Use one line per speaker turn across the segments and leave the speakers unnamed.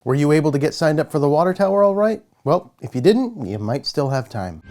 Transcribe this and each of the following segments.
Were you able to get signed up for the water tower all right? Well, if you didn't, you might still have time.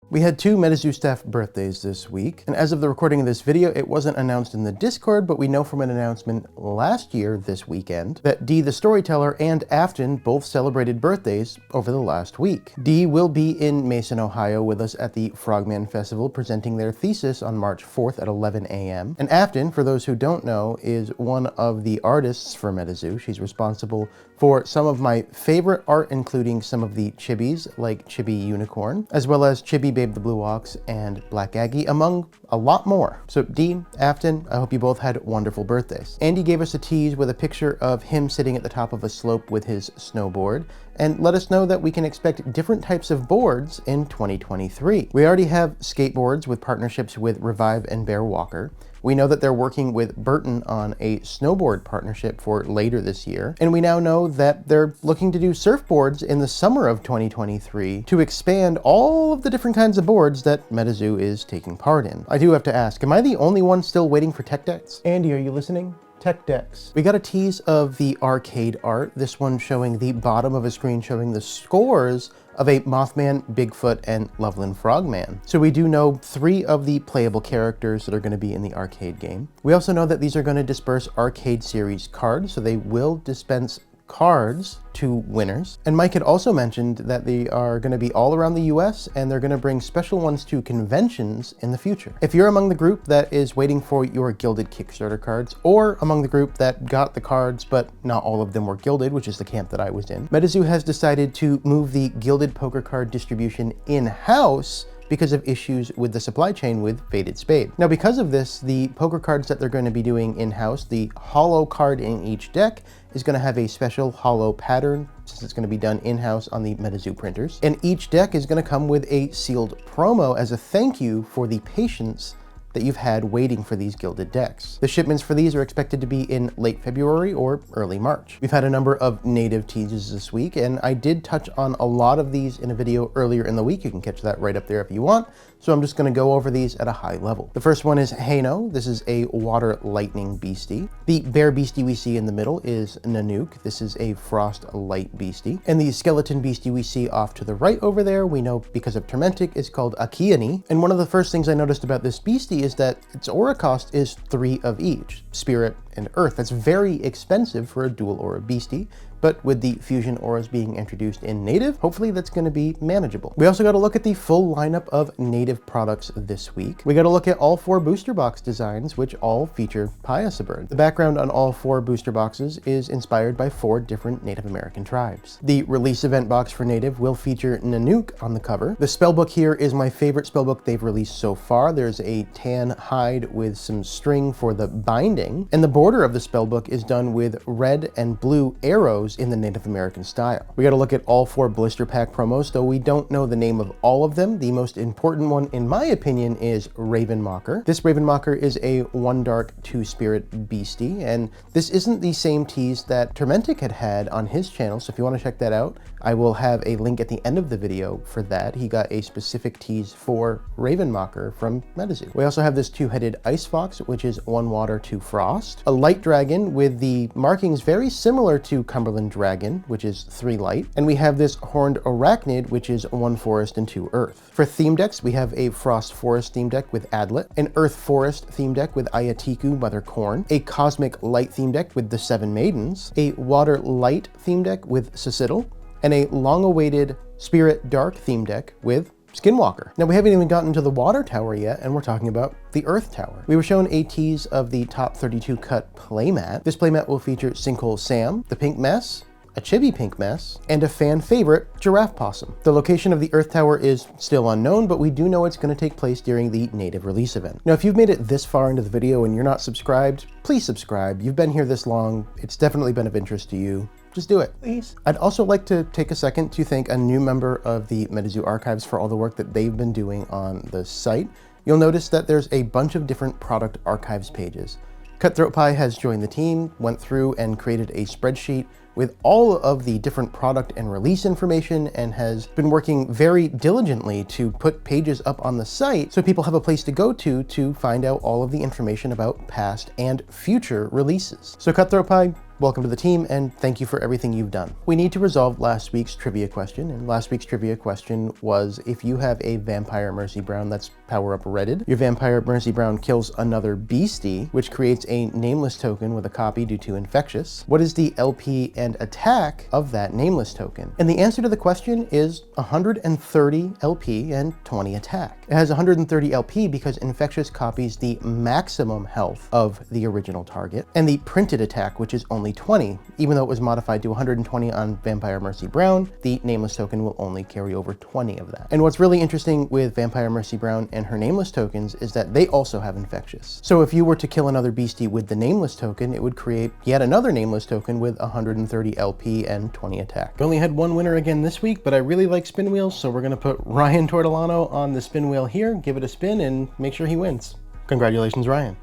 We had 2 MetaZoo staff birthdays this week, and as of the recording of this video, it wasn't announced in the Discord, but we know from an announcement last year this weekend that Dee the Storyteller and Afton both celebrated birthdays over the last week. Dee will be in Mason, Ohio with us at the Frogman Festival presenting their thesis on March 4th at 11 a.m. And Afton, for those who don't know, is one of the artists for MetaZoo. She's responsible for some of my favorite art, including some of the chibis like Chibi Unicorn, as well as Chibi Babe the Blue Ox and Black Aggie, among a lot more. So Dee, Afton, I hope you both had wonderful birthdays. Andy gave us a tease with a picture of him sitting at the top of a slope with his snowboard, and let us know that we can expect different types of boards in 2023. We already have skateboards with partnerships with Revive and Bear Walker. We know that they're working with Burton on a snowboard partnership for later this year. And we now know that they're looking to do surfboards in the summer of 2023 to expand all of the different kinds of boards that MetaZoo is taking part in. I do have to ask, am I the only one still waiting for tech decks? Andy, are you listening? Tech decks. We got a tease of the arcade art, this one showing the bottom of a screen showing the scores of a Mothman, Bigfoot, and Loveland Frogman. So we do know 3 of the playable characters that are going to be in the arcade game. We also know that these are going to disperse arcade series cards, so they will dispense cards to winners. And Mike had also mentioned that they are going to be all around the US and they're going to bring special ones to conventions in the future. If you're among the group that is waiting for your Gilded Kickstarter cards, or among the group that got the cards but not all of them were Gilded, which is the camp that I was in, MetaZoo has decided to move the Gilded poker card distribution in-house because of issues with the supply chain with Faded Spade. Now, because of this, the poker cards that they're going to be doing in-house, the hollow card in each deck is going to have a special hollow pattern, since it's going to be done in-house on the MetaZoo printers. And each deck is going to come with a sealed promo as a thank you for the patience that you've had waiting for these Gilded decks. The shipments for these are expected to be in late February or early March. We've had a number of native teases this week, and I did touch on a lot of these in a video earlier in the week. You can catch that right up there if you want. So I'm just going to go over these at a high level. The first one is Hano. This is a water lightning beastie. The bear beastie we see in the middle is Nanook. This is a frost light beastie. And the skeleton beastie we see off to the right over there, we know because of Tormentic, is called Akiani. And one of the first things I noticed about this beastie is that its aura cost is 3 of each, Spirit and Earth. That's very expensive for a dual aura beastie. But with the fusion auras being introduced in native, hopefully that's going to be manageable. We also got to look at the full lineup of native products this week. We got to look at all 4 booster box designs, which all feature Piasabird. The background on all 4 booster boxes is inspired by 4 different Native American tribes. The release event box for native will feature Nanook on the cover. The spellbook here is my favorite spellbook they've released so far. There's a tan hide with some string for the binding, and the border of the spellbook is done with red and blue arrows in the Native American style. We got to look at all 4 blister pack promos, though we don't know the name of all of them. The most important one, in my opinion, is Ravenmocker. This Ravenmocker is a 1 dark 2 spirit beastie, and this isn't the same tease that Tormentic had on his channel, so if you want to check that out, I will have a link at the end of the video for that. He got a specific tease for Ravenmocker from MetaZoo. We also have this 2-headed Ice Fox, which is 1 water 2 frost. A light dragon with the markings very similar to Cumberland Dragon, which is 3 light. And we have this horned arachnid, which is 1 forest and 2 earth. For theme decks, we have a frost forest theme deck with Adlet, an earth forest theme deck with Ayatiku Mother Corn, a cosmic light theme deck with the 7 maidens, a water light theme deck with Cecitl, and a long-awaited spirit dark theme deck with Skinwalker. Now, we haven't even gotten to the water tower yet, and we're talking about the Earth Tower. We were shown a tease of the top 32 cut playmat. This playmat will feature Sinkhole Sam, the Pink Mess, a Chibi Pink Mess, and a fan favorite, Giraffe Possum. The location of the Earth Tower is still unknown, but we do know it's going to take place during the native release event. Now, if you've made it this far into the video and you're not subscribed, please subscribe. You've been here this long. It's definitely been of interest to you. Just do it, please. I'd also like to take a second to thank a new member of the MetaZoo Archives for all the work that they've been doing on the site. You'll notice that there's a bunch of different product archives pages. Cutthroat Pie has joined the team, went through and created a spreadsheet with all of the different product and release information, and has been working very diligently to put pages up on the site so people have a place to go to find out all of the information about past and future releases. So Cutthroat Pie, welcome to the team, and thank you for everything you've done. We need to resolve last week's trivia question, and last week's trivia question was, if you have a Vampire Mercy Brown that's power up redded, your Vampire Mercy Brown kills another beastie, which creates a nameless token with a copy due to infectious. What is the LP and attack of that nameless token? And the answer to the question is 130 LP and 20 attack. It has 130 LP because infectious copies the maximum health of the original target, and the printed attack, which is only 20. Even though it was modified to 120 on Vampire Mercy Brown, the nameless token will only carry over 20 of that. And what's really interesting with Vampire Mercy Brown and her nameless tokens is that they also have infectious. So if you were to kill another beastie with the nameless token, it would create yet another nameless token with 130 LP and 20 attack. We only had one winner again this week, but I really like spin wheels, so we're gonna put Ryan Tortolano on the spin wheel here, give it a spin, and make sure he wins. Congratulations, Ryan.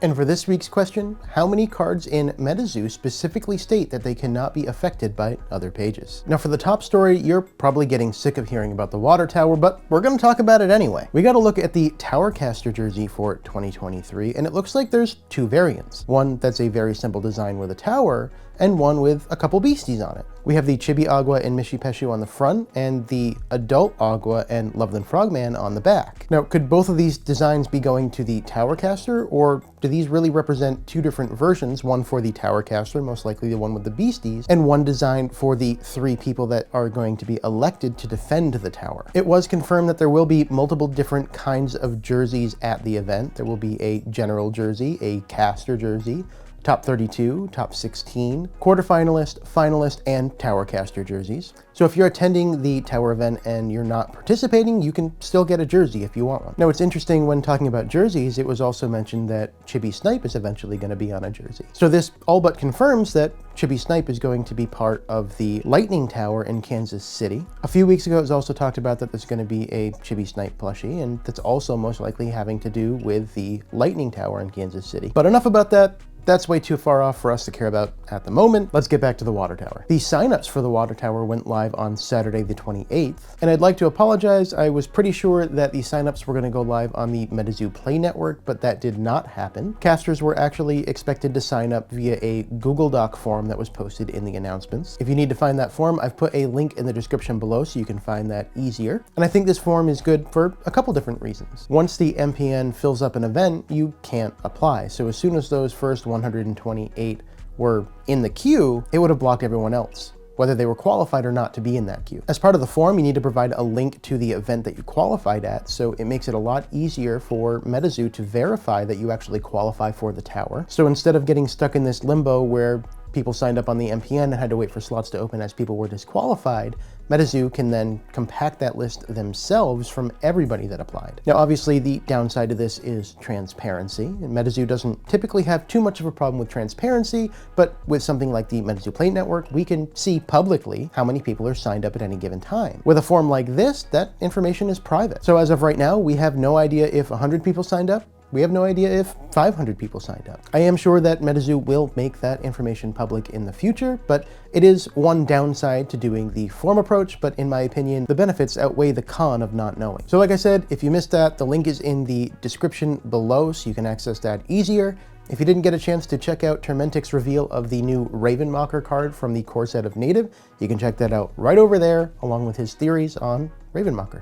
And for this week's question, how many cards in MetaZoo specifically state that they cannot be affected by other pages? Now for the top story, you're probably getting sick of hearing about the water tower, but we're gonna talk about it anyway. We gotta look at the Towercaster jersey for 2023, and it looks like there's two variants. One that's a very simple design with a tower, and one with a couple beasties on it. We have the Chibi Agua and Mishi Peshu on the front, and the Adult Agua and Loveland Frogman on the back. Now, could both of these designs be going to the Towercaster, or do these really represent two different versions, one for the Towercaster, most likely the one with the beasties, and one designed for the 3 people that are going to be elected to defend the tower? It was confirmed that there will be multiple different kinds of jerseys at the event. There will be a general jersey, a caster jersey, top 32, top 16, quarterfinalist, finalist, and Towercaster jerseys. So if you're attending the Tower event and you're not participating, you can still get a jersey if you want one. Now, it's interesting when talking about jerseys, it was also mentioned that Chibi Snipe is eventually going to be on a jersey. So this all but confirms that Chibi Snipe is going to be part of the Lightning Tower in Kansas City. A few weeks ago, it was also talked about that there's going to be a Chibi Snipe plushie, and that's also most likely having to do with the Lightning Tower in Kansas City. But enough about that. That's way too far off for us to care about at the moment. Let's get back to the water tower. The signups for the water tower went live on Saturday the 28th, and I'd like to apologize. I was pretty sure that the signups were going to go live on the MetaZoo Play Network, but that did not happen. Casters were actually expected to sign up via a Google Doc form that was posted in the announcements. If you need to find that form, I've put a link in the description below so you can find that easier. And I think this form is good for a couple different reasons. Once the MPN fills up an event, you can't apply. So as soon as those first 128 were in the queue, it would have blocked everyone else, whether they were qualified or not to be in that queue. As part of the form, you need to provide a link to the event that you qualified at, so it makes it a lot easier for MetaZoo to verify that you actually qualify for the tower. So instead of getting stuck in this limbo where people signed up on the MPN and had to wait for slots to open as people were disqualified, MetaZoo can then compact that list themselves from everybody that applied. Now, obviously, the downside to this is transparency, and MetaZoo doesn't typically have too much of a problem with transparency, but with something like the MetaZoo Play Network, we can see publicly how many people are signed up at any given time. With a form like this, that information is private. So as of right now, we have no idea if 100 people signed up. We have no idea if 500 people signed up. I am sure that MetaZoo will make that information public in the future, but it is one downside to doing the form approach, but in my opinion, the benefits outweigh the con of not knowing. So like I said, if you missed that, the link is in the description below so you can access that easier. If you didn't get a chance to check out Termentic's reveal of the new Ravenmocker card from the core set of Native, you can check that out right over there, along with his theories on Ravenmocker.